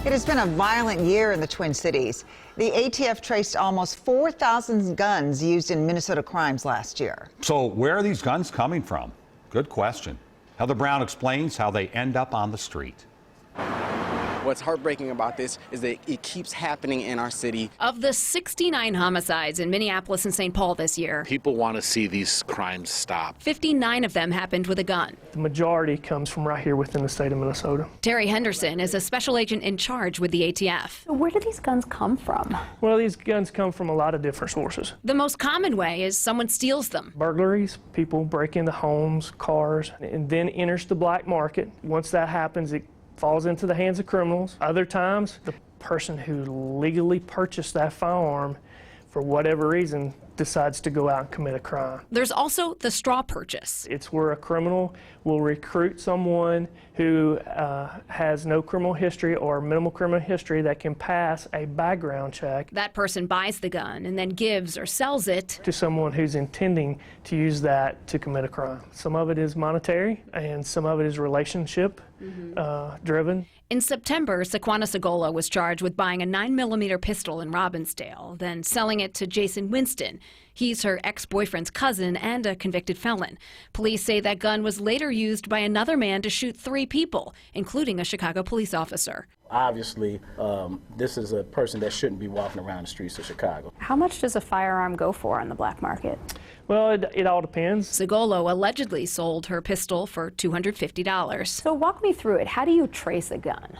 It has been a violent year in the Twin Cities. The ATF traced almost 4,000 guns used in Minnesota crimes last year. So where are these guns coming from? Good question. Heather Brown explains how they end up on the street. What's heartbreaking about this is that it keeps happening in our city. Of the 69 homicides in Minneapolis and St. Paul this year, people want to see these crimes stop. 59 of them happened with a gun. The majority comes from right here within the state of Minnesota. Terry Henderson is a special agent in charge with the ATF. Where do these guns come from? Well, these guns come from a lot of different sources. The most common way is someone steals them. Burglaries, people break into homes, cars, and then enters the black market. Once that happens, it falls into the hands of criminals. Other times, the person who legally purchased that firearm, for whatever reason, decides to go out and commit a crime. There's also the straw purchase. It's where a criminal will recruit someone who has no criminal history or minimal criminal history that can pass a background check. That person buys the gun and then gives or sells it to someone who's intending to use that to commit a crime. Some of it is monetary and some of it is relationship driven. In September, Sequana Segola was charged with buying a 9mm pistol in Robbinsdale, then selling it to Jason Winston. He's her ex-boyfriend's cousin and a convicted felon. Police say that gun was later used by another man to shoot 3 people, including a Chicago police officer. Obviously, this is a person that shouldn't be walking around the streets of Chicago. How much does a firearm go for on the black market? Well, it all depends. Segolo allegedly sold her pistol for $250. So walk me through it. How do you trace a gun?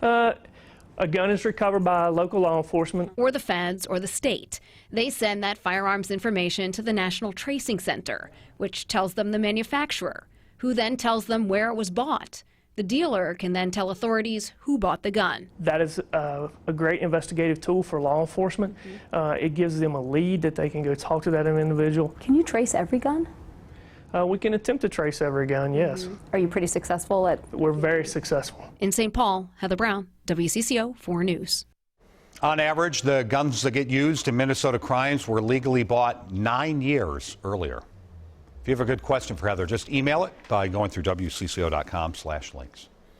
A gun is recovered by local law enforcement. Or the feds or the state. They send that firearms information to the National Tracing Center, which tells them the manufacturer, who then tells them where it was bought. The dealer can then tell authorities who bought the gun. That is a great investigative tool for law enforcement. It gives them a lead that they can go talk to that individual. Can you trace every gun? We can attempt to trace every gun, yes. Are you pretty successful at? We're very successful. In St. Paul, Heather Brown, WCCO 4 News. On average, the guns that get used in Minnesota crimes were legally bought 9 years earlier. If you have a good question for Heather, just email it by going through WCCO.com/links.